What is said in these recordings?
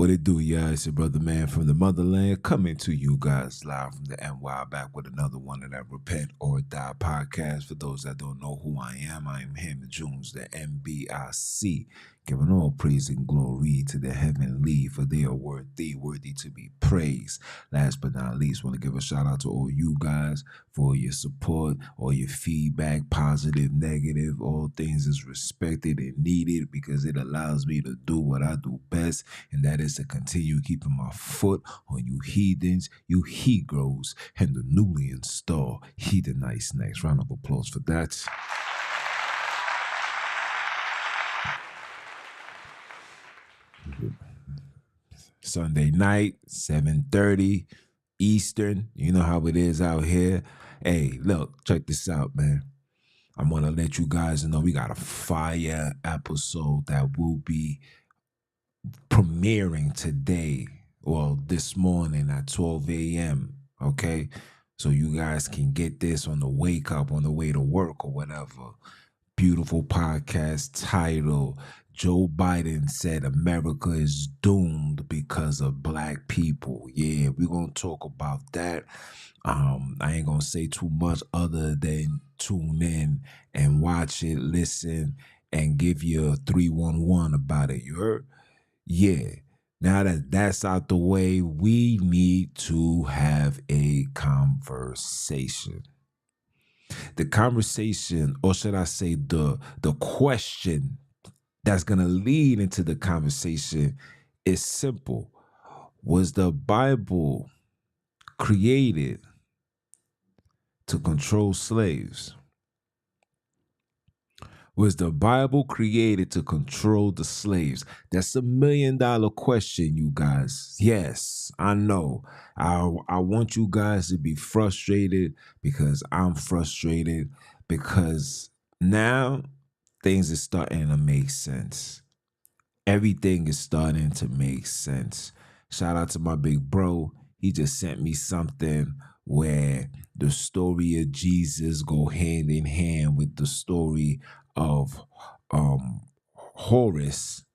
What it do, yeah? It's your brother man from the motherland coming to you guys live from the NY, back with another one of that Repent or Die podcast. For those that don't know who I am him, Jones, the MBIC, giving all praise and glory to the heavenly, for they are worthy to be praised. Last but not least, want to give a shout out to all you guys for your support, all your feedback, positive, negative, all things is respected and needed because it allows me to do what I do best, and that is to continue keeping my foot on you heathens, you he-gros, and the newly installed heathenites next. Round of applause for that. Sunday night, 7:30 Eastern. You know how it is out here. Hey, look, check this out, man. I'm going to let you guys know we got a fire episode that will be premiering today, well, this morning at 12 a.m., okay? So you guys can get this on the wake up, on the way to work or whatever. Beautiful podcast title. Joe Biden said America is doomed because of black people. Yeah, we're going to talk about that. I ain't going to say too much other than tune in and watch it, listen, and give you a 311 about it. You heard? Yeah. Now that that's out the way, we need to have a conversation. The conversation, or should I say the question that's going to lead into the conversation is simple. Was the Bible created to control slaves? Was the Bible created to control the slaves? That's $1 million question, you guys. Yes, I know. I want you guys to be frustrated because I'm frustrated, because now things are starting to make sense. Everything is starting to make sense. Shout out to my big bro. He just sent me something where the story of Jesus go hand in hand with the story of Horus.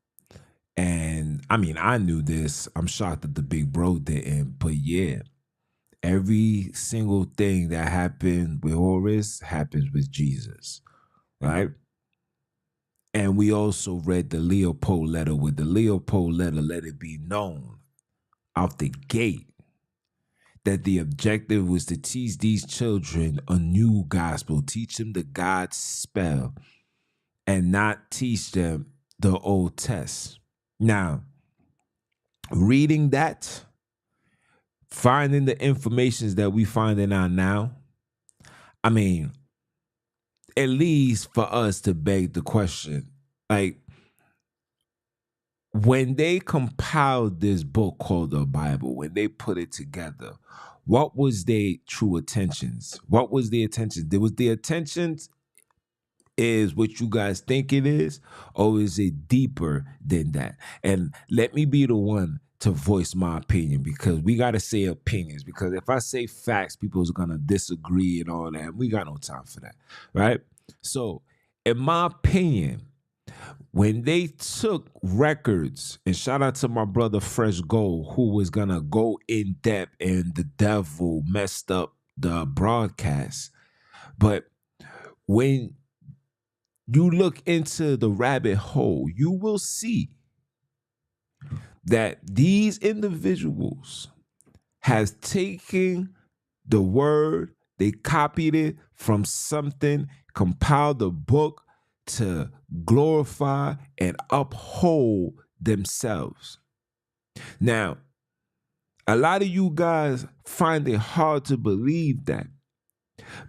And I mean, I knew this. I'm shocked that the big bro didn't. But yeah, every single thing that happened with Horus happens with Jesus, right? And we also read the Leopold letter. With the Leopold letter, let it be known out the gate that the objective was to teach these children a new gospel, teach them the God spell, and not teach them the Old Test. Now, reading that, finding the informations that we finding out now, I mean, it leads for us to beg the question, like, when they compiled this book called the Bible, when they put it together, what was their true intentions? What was the intentions? Was the intentions is what you guys think it is, or is it deeper than that? And let me be the one to voice my opinion, because we got to say opinions, because if I say facts, people are going to disagree and all that. We got no time for that, right? So, in my opinion, when they took records, and shout out to my brother Fresh Gold, who was going to go in depth, and the devil messed up the broadcast. But when you look into the rabbit hole, you will see that these individuals has taken the word, they copied it from something, compiled a book to glorify and uphold themselves. Now, a lot of you guys find it hard to believe that,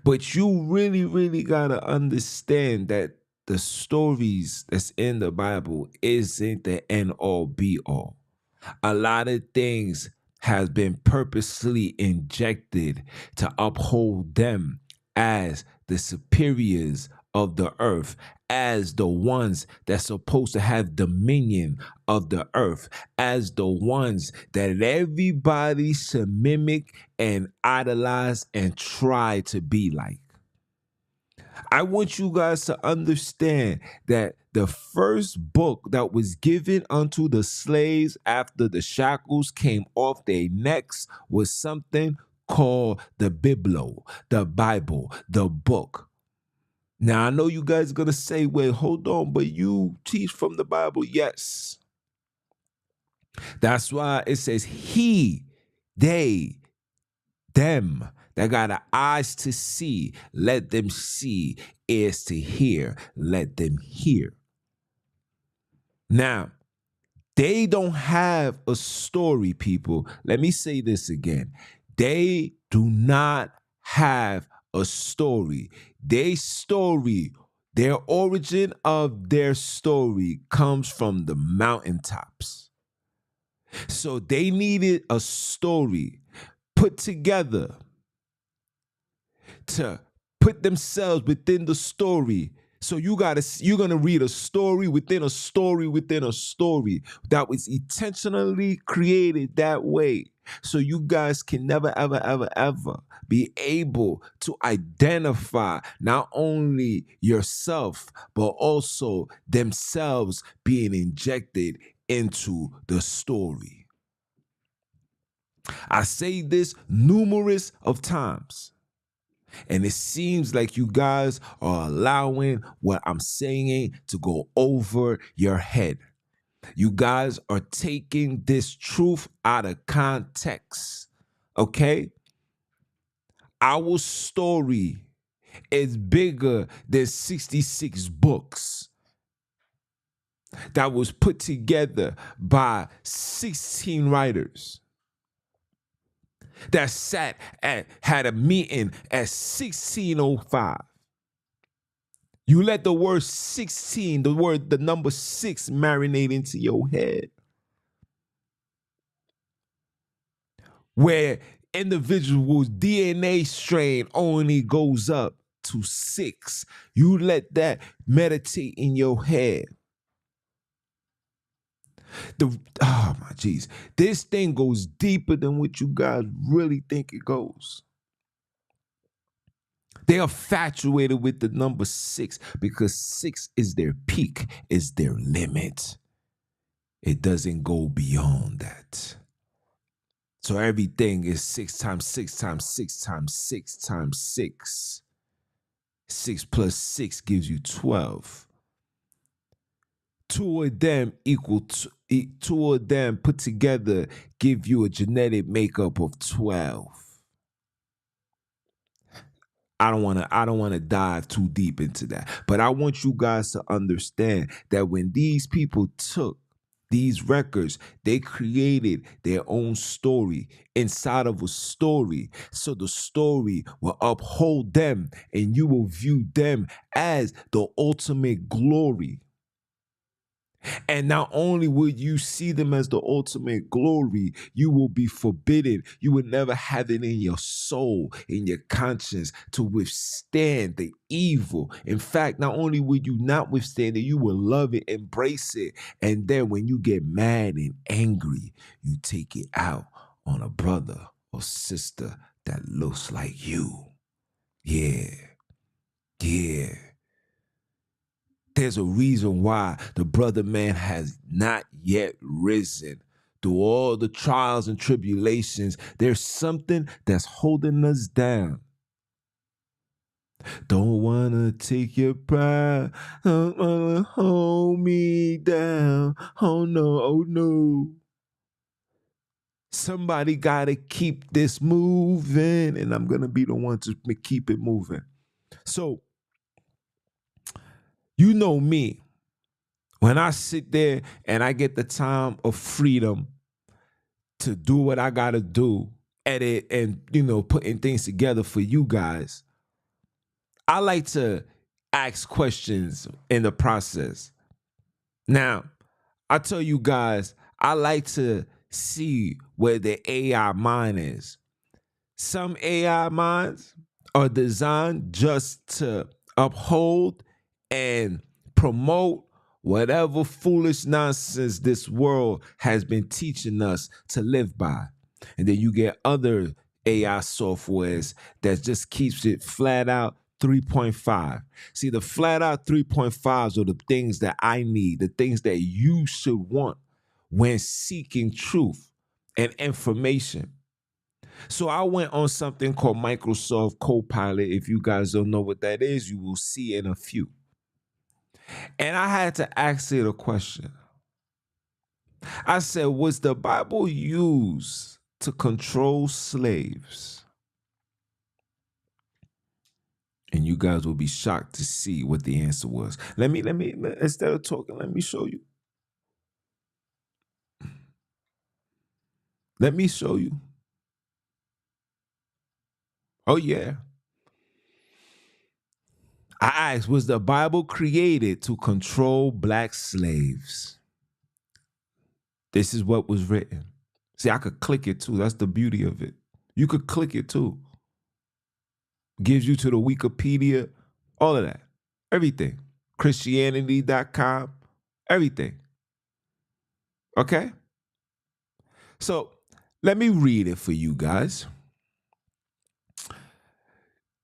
but you really, really gotta understand that the stories that's in the Bible isn't the end all be all. A lot of things has been purposely injected to uphold them as the superiors of the earth, as the ones that's supposed to have dominion of the earth, as the ones that everybody should mimic and idolize and try to be like. I want you guys to understand that the first book that was given unto the slaves after the shackles came off their necks was something called the Bible, the book. Now, I know you guys are going to say, wait, hold on, but you teach from the Bible. Yes. That's why it says he, they, them that got the eyes to see, let them see, ears to hear, let them hear. Now, they don't have a story, people. Let me say this again. They do not have a story. Their origin of their story comes from the mountaintops. So they needed a story put together to put themselves within the story. So you're gonna read a story within a story within a story that was intentionally created that way. So you guys can never, ever, ever, ever be able to identify not only yourself, but also themselves being injected into the story. I say this numerous of times. And it seems like you guys are allowing what I'm saying to go over your head. You guys are taking this truth out of context. Okay? Our story is bigger than 66 books that was put together by 16 writers that had a meeting at 1605. You let the word 16, the number 6 marinate into your head. Where individuals' DNA strain only goes up to 6. You let that meditate in your head. Oh my jeez. This thing goes deeper than what you guys really think it goes. They are infatuated with the number 6 because 6 is their peak, is their limit. It doesn't go beyond that. So everything is 6 times 6 times 6 times 6 times 6. 6 plus 6 gives you 12. Two of them put together give you a genetic makeup of 12. I don't want to dive too deep into that. But I want you guys to understand that when these people took these records, they created their own story inside of a story. So the story will uphold them and you will view them as the ultimate glory. And not only will you see them as the ultimate glory, you will be forbidden. You will never have it in your soul, in your conscience, to withstand the evil. In fact, not only will you not withstand it, you will love it, embrace it. And then when you get mad and angry, you take it out on a brother or sister that looks like you. Yeah. There's a reason why the brother man has not yet risen. Through all the trials and tribulations, there's something that's holding us down. Don't wanna take your pride, don't wanna hold me down. Oh no. Somebody gotta keep this moving, and I'm gonna be the one to keep it moving. So, you know me. When I sit there and I get the time of freedom to do what I gotta do, edit and, putting things together for you guys, I like to ask questions in the process. Now, I tell you guys, I like to see where the AI mind is. Some AI minds are designed just to uphold and promote whatever foolish nonsense this world has been teaching us to live by. And then you get other AI softwares that just keeps it flat out 3.5. See, the flat out 3.5s are the things that I need, the things that you should want when seeking truth and information. So I went on something called Microsoft Copilot. If you guys don't know what that is, you will see in a few. And I had to ask it a question. I said, was the Bible used to control slaves? And you guys will be shocked to see what the answer was. Let me, instead of talking, let me show you. Let me show you. Oh, yeah. I asked, was the Bible created to control black slaves? This is what was written. See, I could click it too. That's the beauty of it. You could click it too. Gives you to the Wikipedia, all of that. Everything. Christianity.com, everything. Okay? So let me read it for you guys.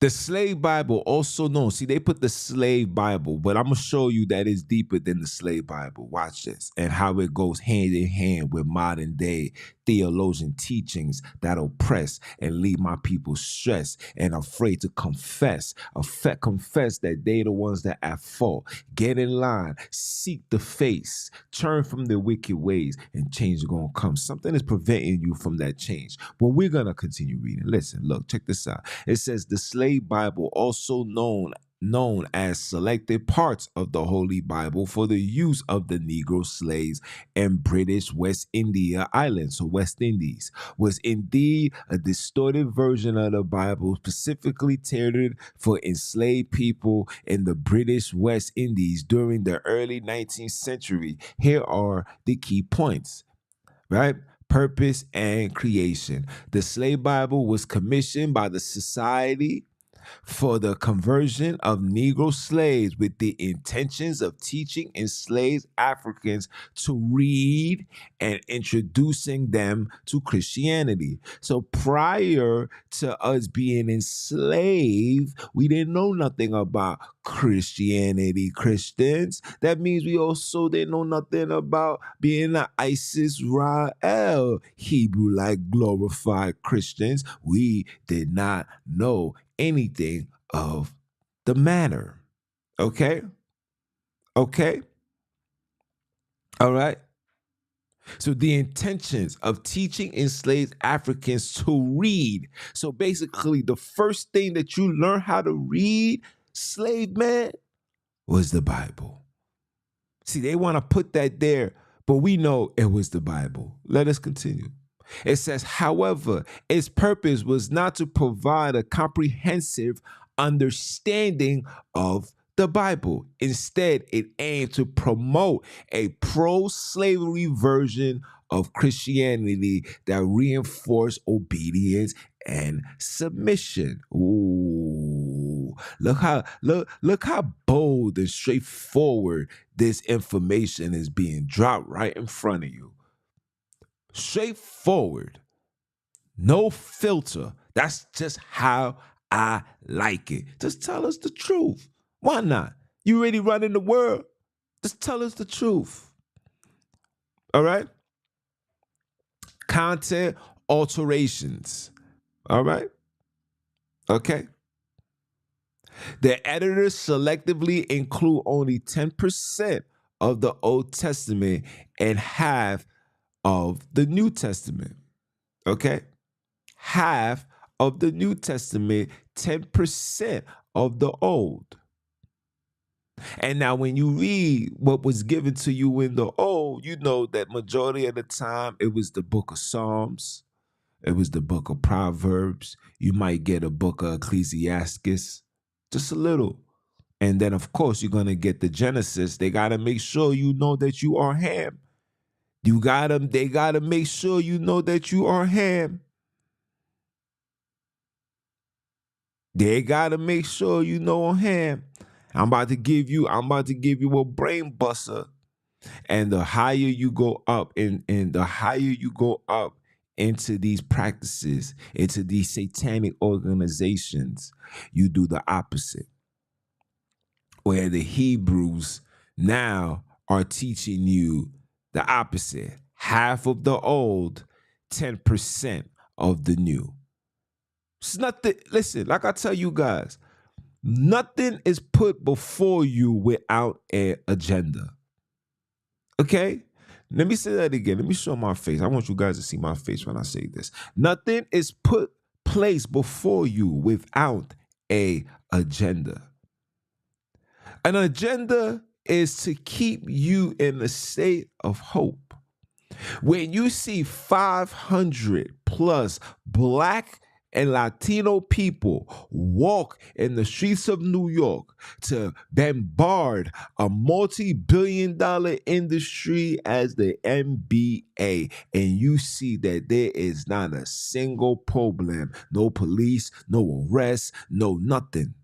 The slave Bible, also known, see, they put the slave Bible, but I'm going to show you that it's deeper than the slave Bible. Watch this. And how it goes hand in hand with modern day theologian teachings that oppress and leave my people stressed and afraid to confess. Confess that they the ones that at fault. Get in line, seek the face, turn from their wicked ways, and change is going to come. Something is preventing you from that change. But we're going to continue reading. Listen, look, check this out. It says the slave Bible, also known as selected parts of the Holy Bible for the use of the Negro slaves in British West India Islands, so West Indies, was indeed a distorted version of the Bible specifically tailored for enslaved people in the British West Indies during the early 19th century. Here are the key points, right? Purpose and creation. The slave Bible was commissioned by the Society for the Conversion of Negro Slaves with the intentions of teaching enslaved Africans to read and introducing them to Christianity. So prior to us being enslaved, we didn't know nothing about Christianity, Christians. That means we also didn't know nothing about being an Isis Rael Hebrew like glorified Christians. We did not know anything of the matter. Okay? Okay? All right? So the intentions of teaching enslaved Africans to read. So basically, the first thing that you learn how to read, slave man, was the Bible. See, they want to put that there, but we know it was the Bible. Let us continue. It says, however, its purpose was not to provide a comprehensive understanding of the Bible. Instead, it aimed to promote a pro-slavery version of Christianity that reinforced obedience and submission. Ooh, look how bold and straightforward this information is being dropped right in front of you. Straightforward, no filter. That's just how I like it. Just tell us the truth. Why not? You already running the world. Just tell us the truth. All right? Content alterations. All right? Okay. The editors selectively include only 10% of the Old Testament and half of the New Testament. Okay? Half of the New Testament, 10% of the Old. And now when you read what was given to you in the Old, you know that majority of the time it was the book of Psalms. It was the book of Proverbs. You might get a book of Ecclesiastes, just a little. And then, of course, you're going to get the Genesis. They got to make sure you know that you are Ham. They got to make sure you know that you are Ham. They got to make sure you know Ham. I'm about to give you a brain buster. And the higher you go up, and the higher you go up into these practices, into these satanic organizations, you do the opposite. Where the Hebrews now are teaching you the opposite. Half of the old, 10% of the new. It's nothing. Listen, like I tell you guys, nothing is put before you without an agenda. Okay? Let me say that again. Let me show my face. I want you guys to see my face when I say this. Nothing is placed before you without a agenda. An agenda is to keep you in a state of hope. When you see 500 plus Black and Latino people walk in the streets of New York to bombard a multi-billion-dollar industry as the NBA, and you see that there is not a single problem, no police, no arrest, no nothing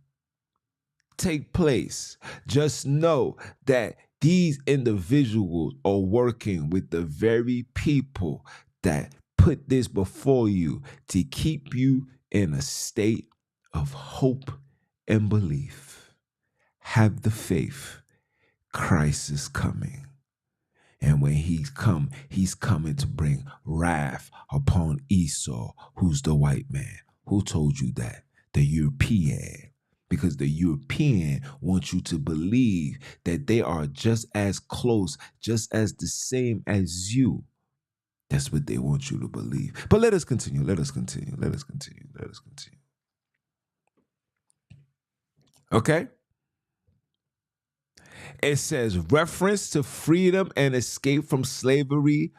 take place, just know that these individuals are working with the very people that put this before you to keep you in a state of hope and belief. Have the faith. Christ is coming. And when he's coming to bring wrath upon Esau, who's the white man. Who told you that? The European. Because the European wants you to believe that they are just as close, just as the same as you. That's what they want you to believe. But let us continue. Okay? It says reference to freedom and escape from slavery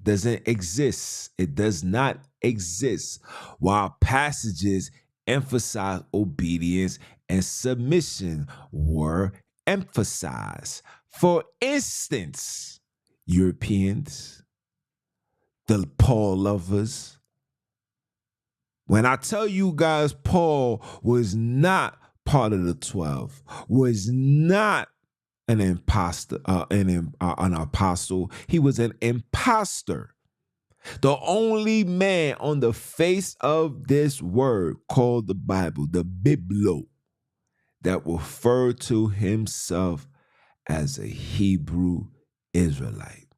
doesn't exist. It does not exist. While passages emphasize obedience and submission were emphasized. For instance, Europeans, the Paul lovers. When I tell you guys, Paul was not part of the 12, was not an imposter, an apostle. He was an imposter. The only man on the face of this word called the Bible, the Biblo, that referred to himself as a Hebrew Israelite.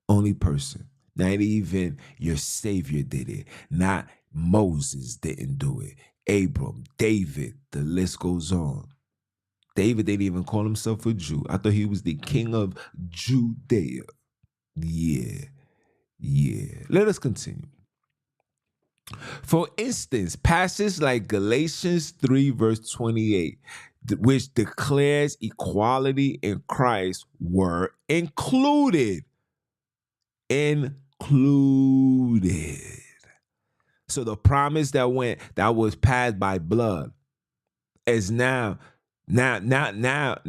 Only person. Not even your Savior did it. Not Moses didn't do it. Abram, David, the list goes on. David didn't even call himself a Jew. I thought he was the king of Judea. Yeah. Let us continue. For instance, passages like Galatians 3 verse 28, which declares equality in Christ, were included. So the promise that was passed by blood is now Ishmael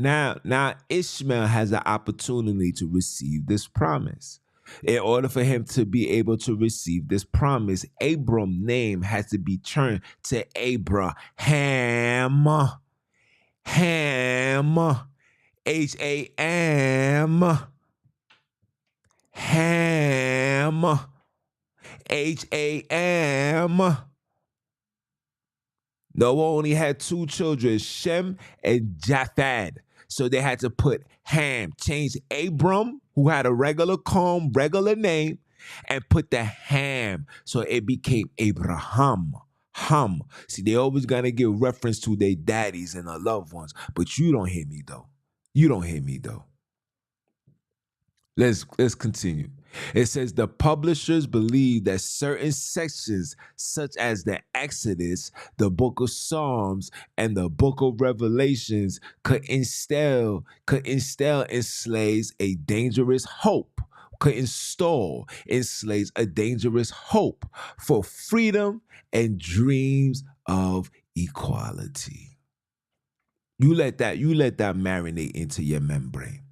has the opportunity to receive this promise. In order for him to be able to receive this promise, Abram's name has to be turned to Abraham. H-A-M. Ham. H-A-M. Noah only had 2 children, Shem and Japheth. So they had to put Ham, change Abram, who had a regular name, and put the Ham. So it became Abraham. See, they always gonna give reference to their daddies and their loved ones. But you don't hear me though. Let's continue. It says the publishers believe that certain sections, such as the Exodus, the Book of Psalms, and the Book of Revelations, could instill in slaves a dangerous hope. Enslaves a dangerous hope for freedom and dreams of equality. You let that marinate into your membrane.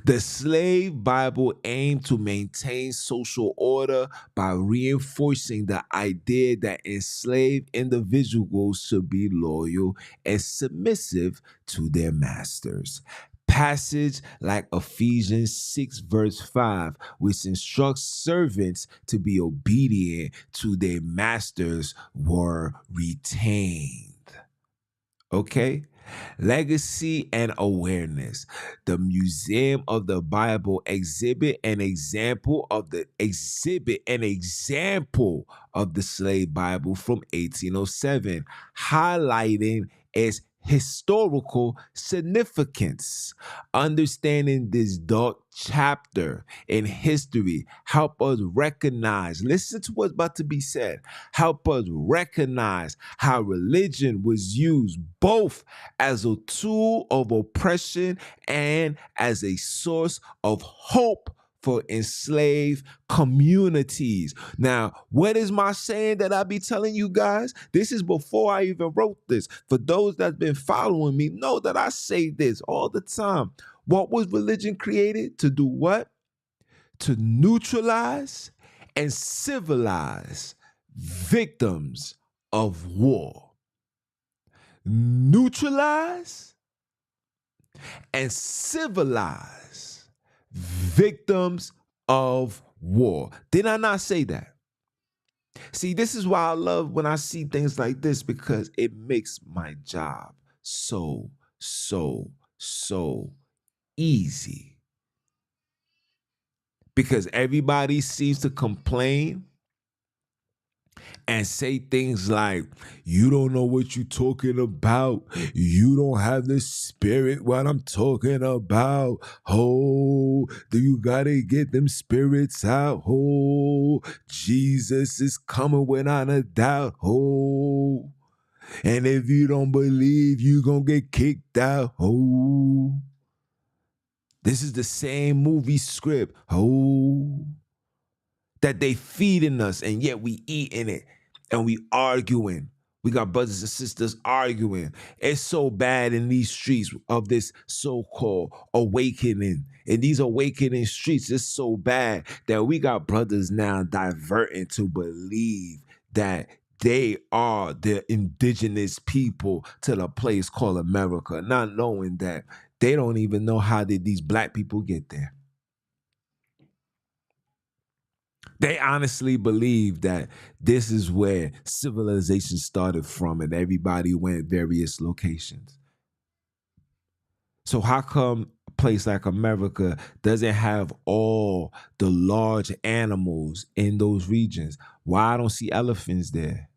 The slave Bible aimed to maintain social order by reinforcing the idea that enslaved individuals should be loyal and submissive to their masters. passage like Ephesians 6 verse 5, which instructs servants to be obedient to their masters, were retained. Okay? Legacy and awareness. The Museum of the Bible exhibit an example of the slave Bible from 1807, highlighting its historical significance. Understanding this dark chapter in history help us recognize, listen to what's about to be said, help us recognize how religion was used both as a tool of oppression and as a source of hope for enslaved communities. Now, what is my saying that I be telling you guys? This is before I even wrote this. For those that's been following me, know that I say this all the time. What was religion created? To do what? To neutralize and civilize victims of war. Neutralize and civilize victims of war. Did I not say that? See, this is why I love when I see things like this, because it makes my job so easy. Because everybody seems to complain and say things like, you don't know what you're talking about. You don't have the spirit what I'm talking about. Oh, do you gotta get them spirits out? Oh, Jesus is coming without a doubt. Oh, and if you don't believe, you gonna get kicked out. Oh, this is the same movie script. Oh, that they feeding us, and yet we eating it and we arguing. We got brothers and sisters arguing. It's so bad in these streets of this so-called awakening. In these awakening streets, it's so bad that we got brothers now diverting to believe that they are the indigenous people to the place called America, not knowing that they don't even know how did these black people get there. They honestly believe that this is where civilization started from and everybody went various locations. So how come a place like America doesn't have all the large animals in those regions? Why I don't see elephants there?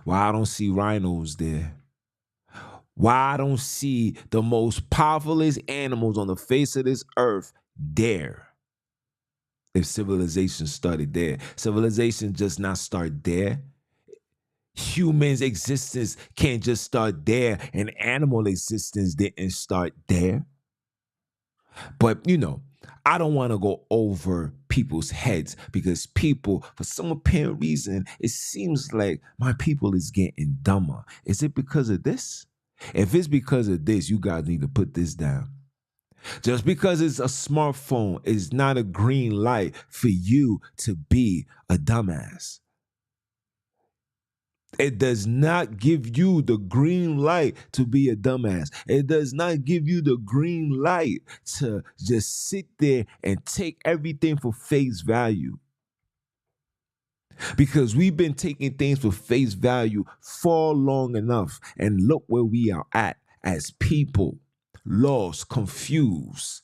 Why I don't see rhinos there? Why I don't see the most powerfulest animals on the face of this earth there? If civilization started there, civilization just not start there. Humans' existence can't just start there, and animal existence didn't start there. But I don't want to go over people's heads, because people, for some apparent reason, it seems like my people is getting dumber. Is it because of this? If it's because of this, you guys need to put this down. Just because it's a smartphone is not a green light for you to be a dumbass. It does not give you the green light to be a dumbass. It does not give you the green light to just sit there and take everything for face value. Because we've been taking things for face value for long enough. And look where we are at as people. Lost, confused,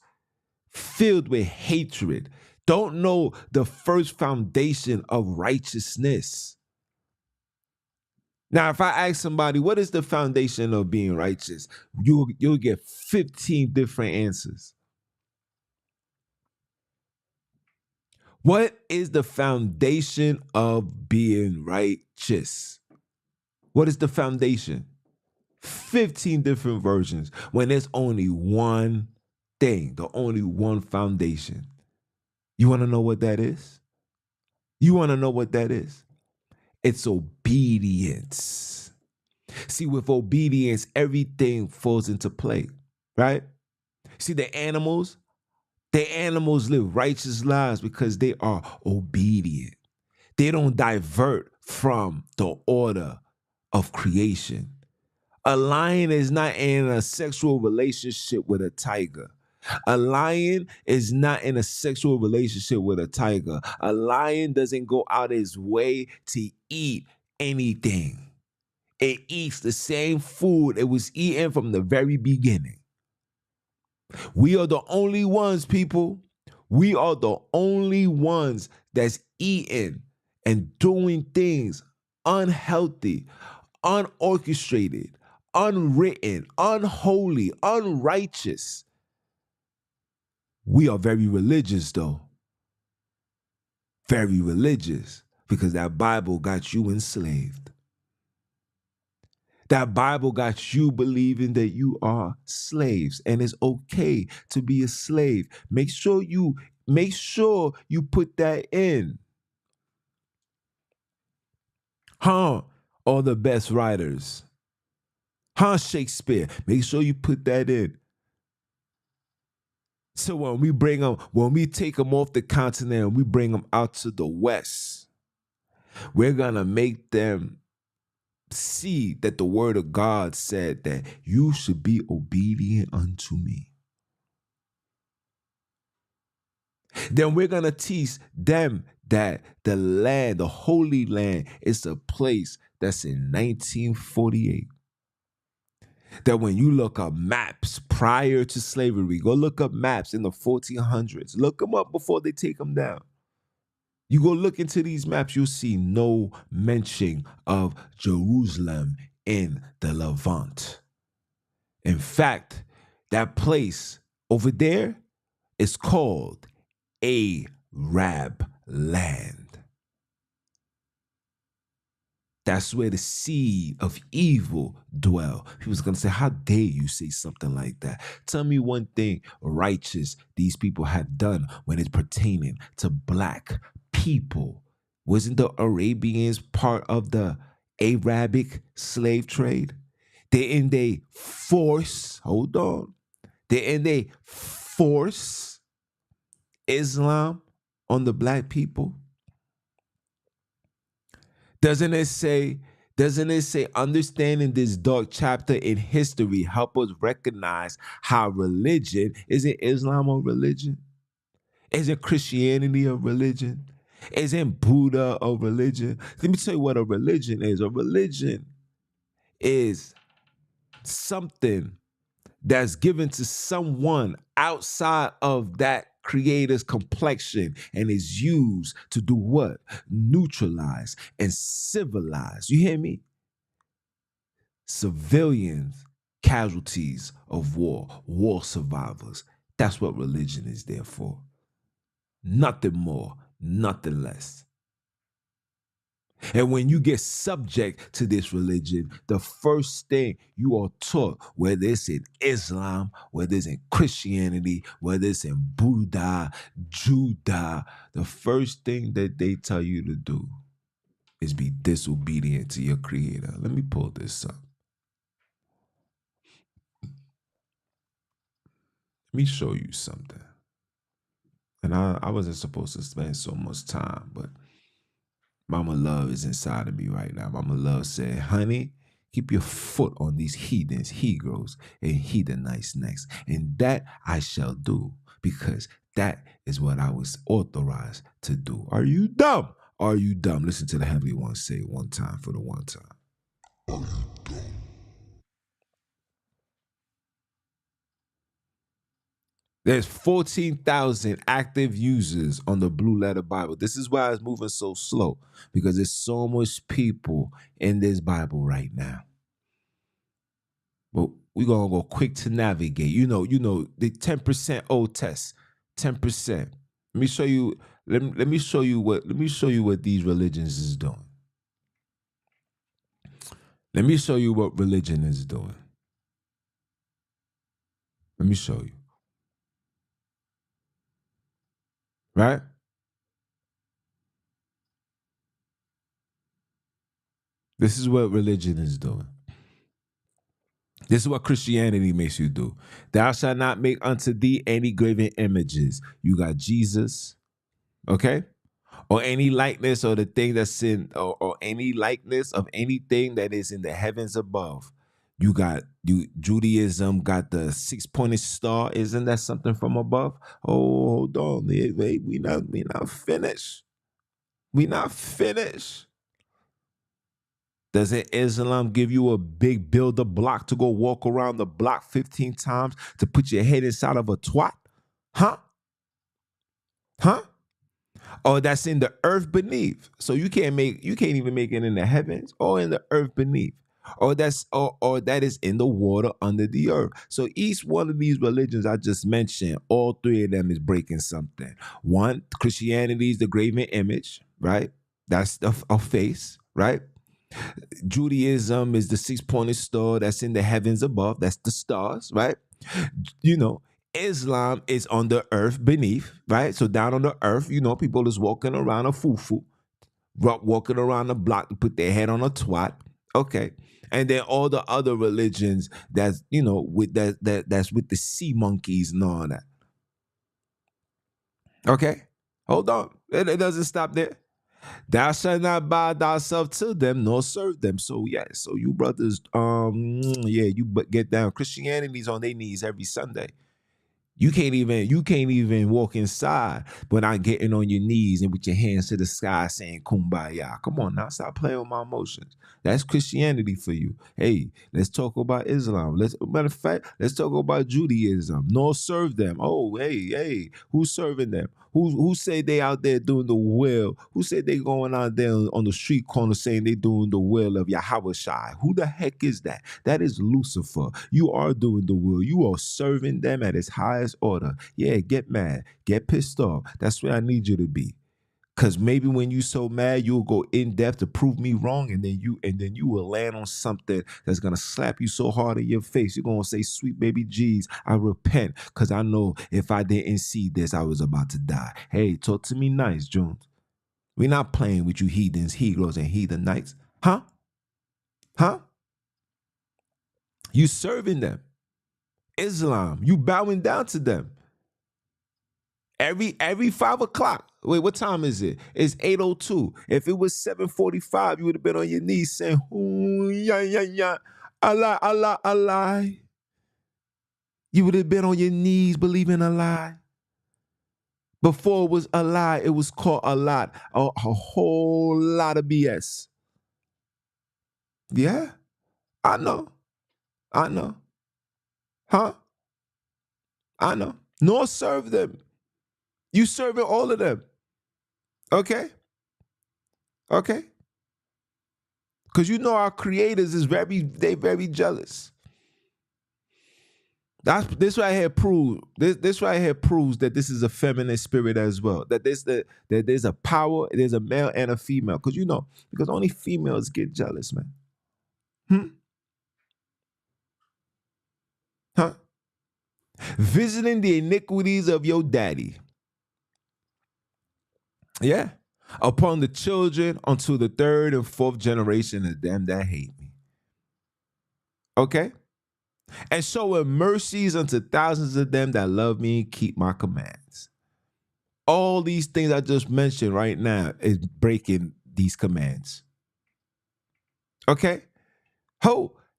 filled with hatred, don't know the first foundation of righteousness. Now, if I ask somebody, what is the foundation of being righteous? You'll get 15 different answers. What is the foundation of being righteous? What is the foundation? 15 different versions when there's only one thing, the only one foundation. You want to know what that is? You want to know what that is? It's obedience. See, with obedience, everything falls into play, right? See, the animals live righteous lives because they are obedient. They don't divert from the order of creation. A lion is not in a sexual relationship with a tiger. A lion is not in a sexual relationship with a tiger. A lion doesn't go out his way to eat anything. It eats the same food it was eating from the very beginning. We are the only ones, people. We are the only ones that's eating and doing things unhealthy, unorchestrated, unwritten, unholy, unrighteous. We are very religious, though. Very religious, because that Bible got you enslaved. That Bible got you believing that you are slaves, and it's okay to be a slave. Make sure you put that in. Huh? All the best writers. Huh, Shakespeare? Make sure you put that in. So when we take them off the continent and we bring them out to the West, we're gonna make them see that the word of God said that you should be obedient unto me. Then we're gonna teach them that the land, the Holy Land, is a place that's in 1948. That when you look up maps prior to slavery, go look up maps in the 1400s. Look them up before they take them down. You go look into these maps, you'll see no mention of Jerusalem in the Levant. In fact, that place over there is called Arab land. That's where the seed of evil dwell. People's gonna say, how dare you say something like that? Tell me one thing righteous these people have done when it's pertaining to black people. Wasn't the Arabians part of the Arabic slave trade? Didn't they force, hold on, didn't they force Islam on the black people? Doesn't it say, understanding this dark chapter in history help us recognize how religion, isn't Islam a religion? Isn't Christianity a religion? Isn't Buddha a religion? Let me tell you what a religion is. A religion is something that's given to someone outside of that creator's complexion and is used to do what? Neutralize and civilize. You hear me? Civilians, casualties of war survivors. That's what religion is there for. Nothing more, nothing less. And when you get subject to this religion, the first thing you are taught, whether it's in Islam, whether it's in Christianity, whether it's in Buddha, Judah, the first thing that they tell you to do is be disobedient to your creator. Let me pull this up. Let me show you something. And I wasn't supposed to spend so much time, but Mama Love is inside of me right now. Mama Love said, honey, keep your foot on these heathens, he-girls, and heathenites next. And that I shall do, because that is what I was authorized to do. Are you dumb? Are you dumb? Listen to the Heavenly One say it one time for the one time. Are you dumb? There's 14,000 active users on the Blue Letter Bible. This is why it's moving so slow, because there's so much people in this Bible right now. But we're gonna go quick to navigate. You know, the 10% old test. 10%. Let me show you. Let me show you what these religions is doing. Let me show you what religion is doing. Let me show you. Right? This is what religion is doing. This is what Christianity makes you do. Thou shalt not make unto thee any graven images. You got Jesus, okay? Or any likeness or the thing that's in, or any likeness of anything that is in the heavens above, Judaism got the 6-pointed star. Isn't that something from above? Oh, hold on. Wait, we not finished. We not finished. Doesn't Islam give you a big builder block to go walk around the block 15 times to put your head inside of a twat? Huh? Huh? Or that's in the earth beneath. So you can't even make it in the heavens or in the earth beneath. Or that is in the water under the earth. So each one of these religions I just mentioned, all three of them is breaking something. One, Christianity is the graven image, right? That's a face, right? Judaism is the 6-pointed star that's in the heavens above. That's the stars, right? You know, Islam is on the earth beneath, right? So down on the earth, people is walking around a fufu, walking around the block to put their head on a twat. Okay. And then all the other religions that's, with that's with the sea monkeys and all that. Okay. Hold on. It doesn't stop there. Thou shalt not bow thyself to them nor serve them. So yeah, so you brothers, you get down. Christianity's on their knees every Sunday. You can't even walk inside without getting on your knees and with your hands to the sky saying kumbaya. Come on now, stop playing with my emotions. That's Christianity for you. Hey, let's talk about Islam. Matter of fact, let's talk about Judaism. Nor serve them. Oh, hey, who's serving them? Who say they out there doing the will? Who say they going out there on the street corner saying they doing the will of Yahweh Shai? Who the heck is that? That is Lucifer. You are doing the will. You are serving them at its highest order. Yeah, get mad. Get pissed off. That's where I need you to be. Cause maybe when you so mad, you'll go in depth to prove me wrong, and then you will land on something that's gonna slap you so hard in your face. You're gonna say, "Sweet baby Jesus, I repent, cause I know if I didn't see this, I was about to die." Hey, talk to me nice, Jones. We're not playing with you heathens, heroes, and heathen knights, huh? Huh? You serving them. Islam, you bowing down to them. Every 5 o'clock. Wait, what time is it? It's 8:02. If it was 7:45, you would have been on your knees saying, "Ooh, yeah, Allah, Allah, Allah." You would have been on your knees believing a lie. Before it was a lie, it was called a whole lot of BS. Yeah, I know. Huh? I know. Nor serve them. You serving all of them. Okay? Because our creators is very jealous. This right here proves that this is a feminine spirit as well. That there's a power, there's a male and a female. Because only females get jealous, man. Huh? Visiting the iniquities of your daddy. Yeah. Upon the children unto the 3rd and 4th generation of them that hate me. Okay? And showing mercies unto thousands of them that love me and keep my commands. All these things I just mentioned right now is breaking these commands. Okay?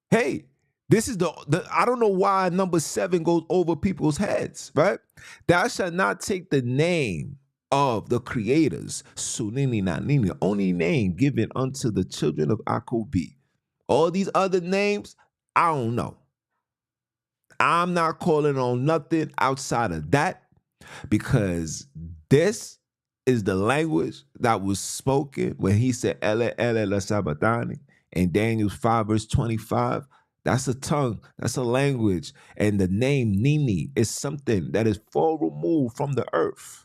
Hey, this is the I don't know why number 7 goes over people's heads, right? Thou shalt not take the name of the creators, Sunini Nanini, the only name given unto the children of Akobi. All these other names, I don't know. I'm not calling on nothing outside of that, because this is the language that was spoken when he said Ele la Sabatani in Daniel 5 verse 25. That's a tongue, that's a language. And the name Nini is something that is far removed from the earth.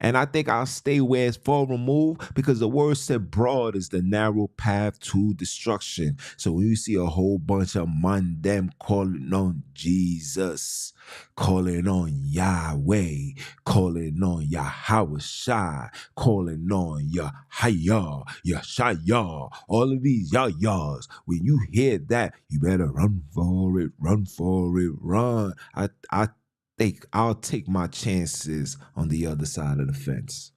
And I think I'll stay where it's far removed, because the word said broad is the narrow path to destruction. So when you see a whole bunch of them calling on Jesus, calling on Yahweh, calling on Yahweh Shai, calling on Yahya, Yashaya, all of these Yahs, when you hear that, you better run for it, run. I'll take my chances on the other side of the fence.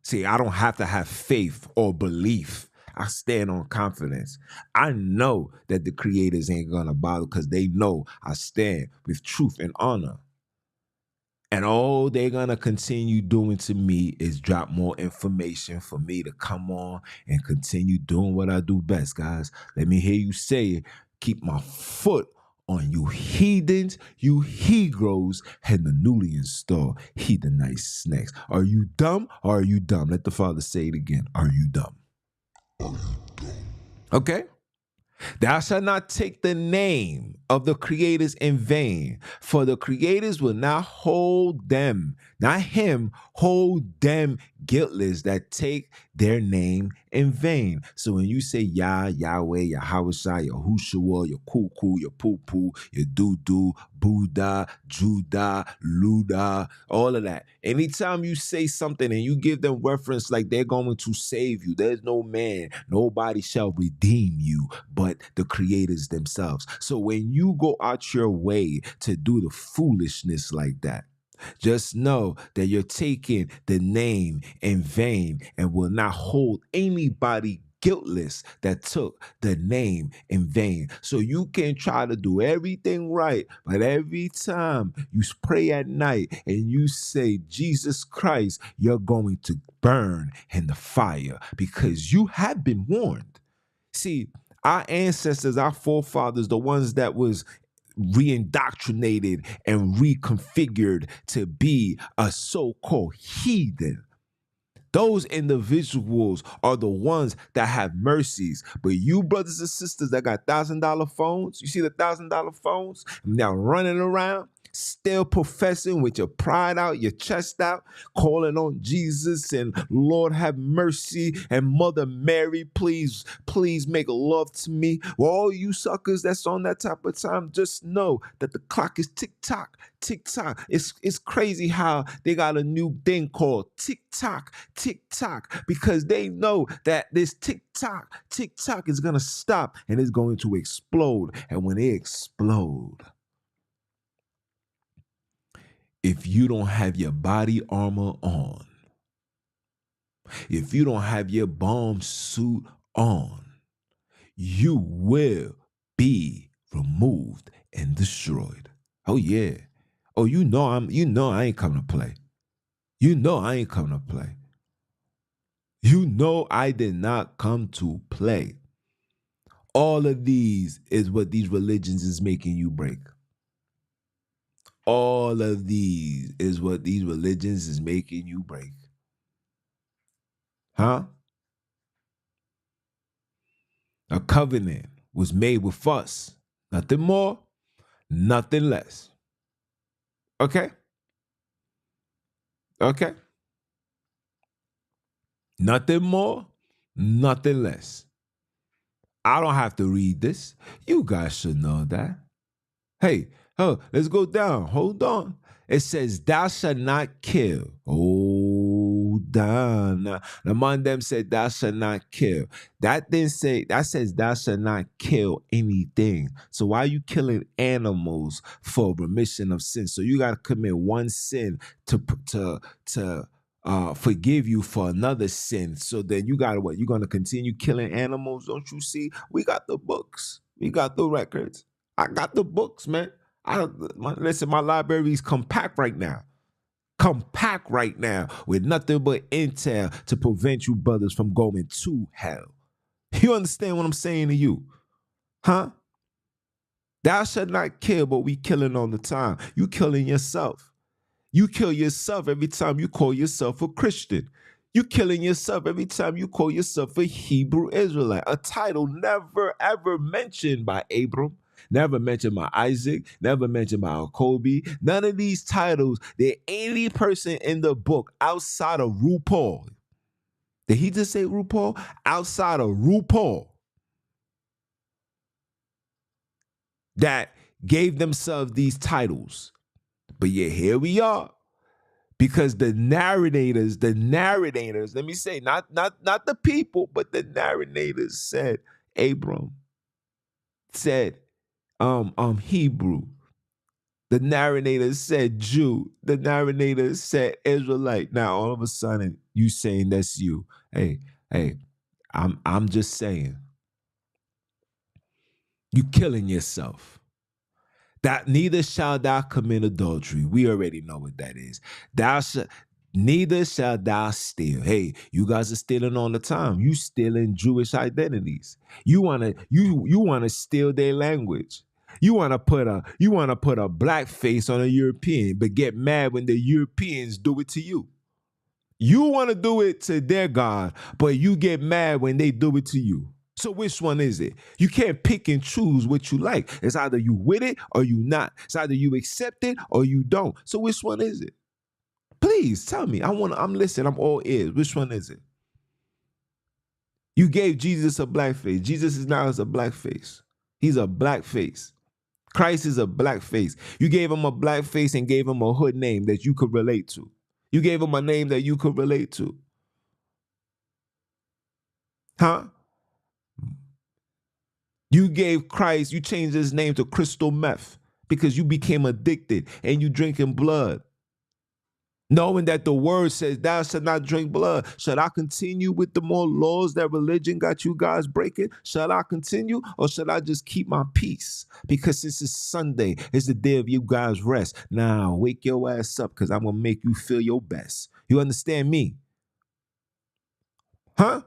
See, I don't have to have faith or belief. I stand on confidence. I know that the creators ain't gonna bother because they know I stand with truth and honor. And all they're gonna continue doing to me is drop more information for me to come on and continue doing what I do best, guys. Let me hear you say it. Keep my foot on you heathens, you Hebrews, and the newly installed heathenite snakes. Are you dumb or are you dumb? Let the Father say it again. Are you dumb? Okay? Thou shalt not take the name of the creators in vain, for the creators will not hold them, not him, hold them guiltless that take their name in vain. So when you say Yah, Yahweh, Yahweh, Yahushua, your cuckoo, your poo-poo, your doo-doo, Buddha, Judah, Luda, all of that. Anytime you say something and you give them reference like they're going to save you, there's no man, nobody shall redeem you but the creators themselves. So when you go out your way to do the foolishness like that, just know that you're taking the name in vain and will not hold anybody guiltless that took the name in vain. So you can try to do everything right, but every time you pray at night and you say Jesus Christ, you're going to burn in the fire because you have been warned. See, our ancestors, our forefathers, the ones that was re-indoctrinated and reconfigured to be a so-called heathen, those individuals are the ones that have mercies. But you brothers and sisters that got $1,000 phones, you see the $1,000 phones now running around, still professing with your pride out, your chest out, calling on Jesus and Lord have mercy and Mother Mary, please make love to me. Well, all you suckers that's on that type of time, just know that the clock is tick-tock, tick-tock. It's crazy how they got a new thing called tick-tock, tick-tock, because they know that this tick-tock is gonna stop and it's going to explode. And when it explode, if you don't have your body armor on, if you don't have your bomb suit on, you will be removed and destroyed. Oh yeah. Oh, you know I ain't coming to play. You know I ain't coming to play. You know I did not come to play. All of these is what these religions is making you break. All of these is what these religions is making you break. Huh? A covenant was made with us. Nothing more, nothing less. Okay? Okay? Nothing more, nothing less. I don't have to read this. You guys should know that. Hey, let's go down. Hold on. It says, thou shalt not kill. Hold on. The man them said, thou shalt not kill. That didn't say, that says, thou shalt not kill anything. So why are you killing animals for remission of sin? So you got to commit one sin to forgive you for another sin. So then you got to what? You're going to continue killing animals? Don't you see? We got the books. We got the records. I got the books, man. Listen, my library is compact right now. Compact right now with nothing but intel to prevent you brothers from going to hell. You understand what I'm saying to you? Huh? Thou shalt not kill, but we killing all the time. You killing yourself. You kill yourself every time you call yourself a Christian. You killing yourself every time you call yourself a Hebrew Israelite, a title never ever mentioned by Abram, never mentioned by Isaac, never mentioned by Jacoby. None of these titles, they're any person in the book outside of RuPaul. Did he just say RuPaul? Outside of RuPaul that gave themselves these titles. But yet here we are. Because the narrators, let me say, not the people, but the narrators said Abram, said Hebrew. The narrators said Jew. The narrators said Israelite. Now all of a sudden you saying that's you. Hey, I'm just saying, you killing yourself. That neither shall thou commit adultery. We already know what that is. Thou shall neither shall thou steal. Hey, you guys are stealing all the time. You stealing Jewish identities. You wanna steal their language. You wanna put a black face on a European, but get mad when the Europeans do it to you. You want to do it to their God, but you get mad when they do it to you. So which one is it? You can't pick and choose what you like. It's either you with it or you not. It's either you accept it or you don't. So which one is it? Please tell me. I'm listening. I'm all ears. Which one is it? You gave Jesus a black face. Jesus is now a black face. He's a black face. Christ is a black face. You gave him a black face and gave him a hood name that you could relate to. You gave him a name that you could relate to. Huh? You gave Christ, you changed his name to crystal meth because you became addicted and you drinking blood. Knowing that the word says thou shalt not drink blood. Should I continue with the more laws that religion got you guys breaking? Should I continue or should I just keep my peace? Because this is Sunday. It's the day of you guys rest. Now wake your ass up because I'm going to make you feel your best. You understand me? Huh?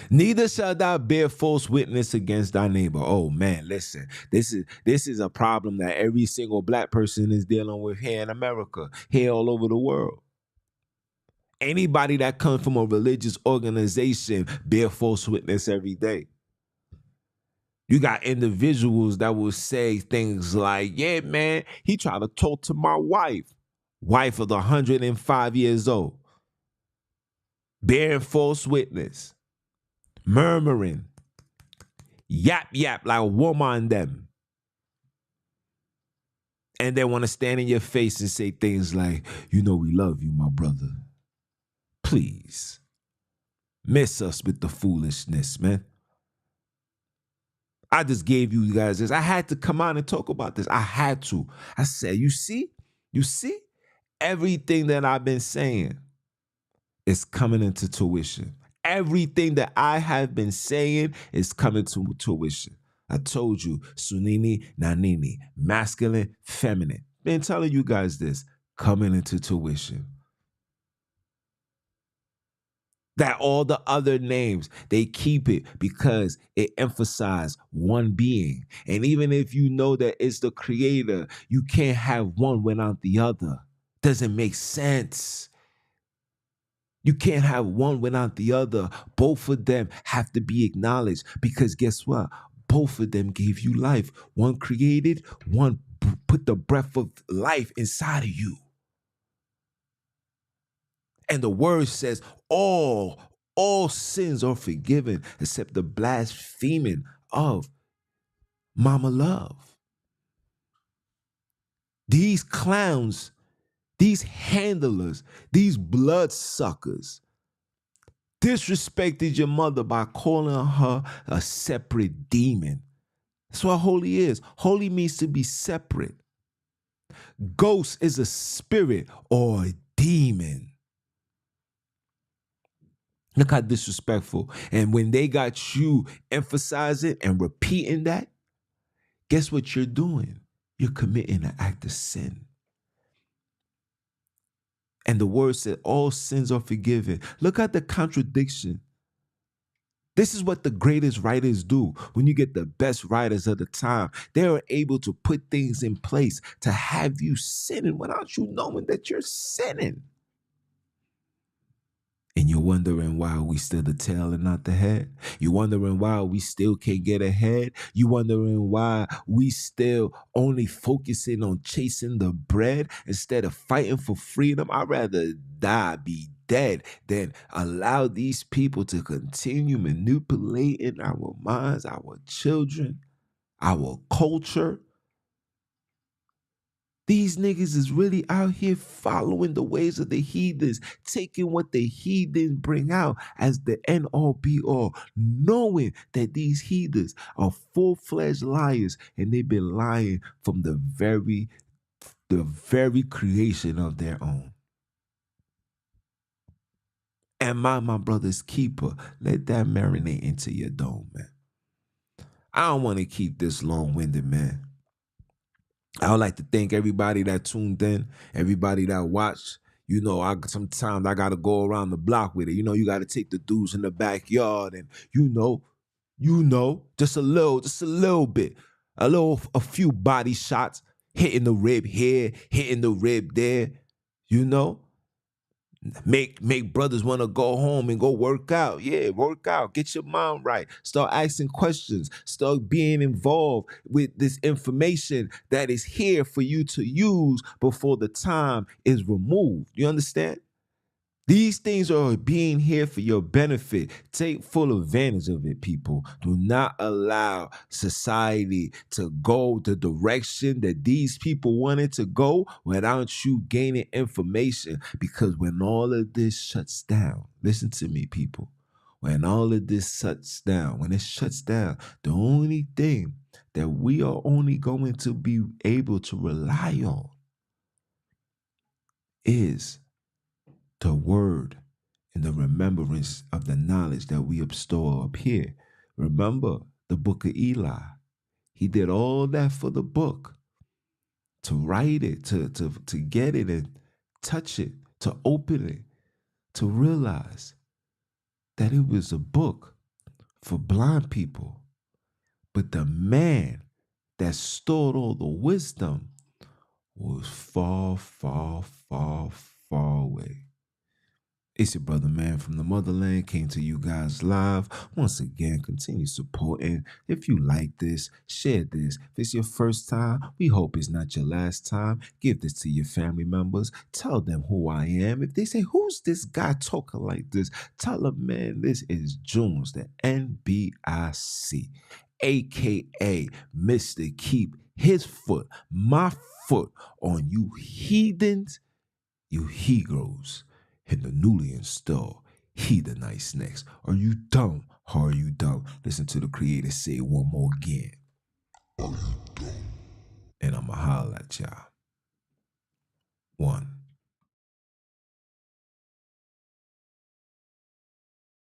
Neither shall thou bear false witness against thy neighbor. Oh man, listen. This is a problem that every single black person is dealing with here in America, here all over the world. Anybody that comes from a religious organization bear false witness every day. You got individuals that will say things like, yeah, man, he tried to talk to my wife of 105 years old, bearing false witness, murmuring, yap like a woman them. And they want to stand in your face and say things like, you know we love you, my brother. Please. Miss us with the foolishness, man. I just gave you guys this. I had to come out and talk about this. I had to. I said, you see? Everything that I've been saying is coming into tuition. Everything that I have been saying is coming to tuition. I told you, Sunini, Nanini, masculine, feminine. Been telling you guys this, coming into tuition. That all the other names, they keep it because it emphasizes one being. And even if you know that it's the creator, you can't have one without the other. Doesn't make sense. You can't have one without the other. Both of them have to be acknowledged because guess what? Both of them gave you life. One created, one put the breath of life inside of you. And the word says all sins are forgiven except the blaspheming of Mama Love. These clowns, these handlers, these bloodsuckers disrespected your mother by calling her a separate demon. That's what holy is. Holy means to be separate. Ghost is a spirit or a demon. Look how disrespectful. And when they got you emphasizing and repeating that, guess what you're doing? You're committing an act of sin. And the word said all sins are forgiven. Look at the contradiction. This is what the greatest writers do. When you get the best writers of the time, they are able to put things in place to have you sinning without you knowing that you're sinning. And you're wondering why we still the tail and not the head. You're wondering why we still can't get ahead. You're wondering why we still only focusing on chasing the bread instead of fighting for freedom. I'd rather die, be dead, than allow these people to continue manipulating our minds, our children, our culture. These niggas is really out here following the ways of the heathens, taking what the heathens bring out as the end all be all, knowing that these heathens are full-fledged liars and they've been lying from the very creation of their own. Am I my brother's keeper? Let that marinate into your dome, man. I don't want to keep this long-winded, man. I would like to thank everybody that tuned in, everybody that watched. You know, sometimes I gotta go around the block with it. You know, you gotta take the dudes in the backyard, and just a little bit, a few body shots, hitting the rib here, hitting the rib there. You know, make brothers want to go home and go work out. Yeah, work out. Get your mind right. Start asking questions. Start being involved with this information that is here for you to use before the time is removed. You understand? These things are being here for your benefit. Take full advantage of it, people. Do not allow society to go the direction that these people wanted to go without you gaining information. Because when all of this shuts down, listen to me, people. When all of this shuts down, when it shuts down, the only thing that we are only going to be able to rely on is the word and the remembrance of the knowledge that we bestow up here. Remember the book of Eli. He did all that for the book, to write it, to get it and touch it, to open it, to realize that it was a book for blind people. But the man that stored all the wisdom was far, far, far, far away. It's your brother, man, from the motherland. Came to you guys live. Once again, continue supporting. If you like this, share this. If it's your first time, we hope it's not your last time. Give this to your family members. Tell them who I am. If they say, who's this guy talking like this? Tell them, man, this is Jones, the NBIC, a.k.a. Mr. Keep his foot, my foot on you heathens, you Hebrews. In the newly installed Hedonite snacks. Are you dumb? Or are you dumb? Listen to the creator say it one more again. Are you dumb? And I'ma holler at y'all. One.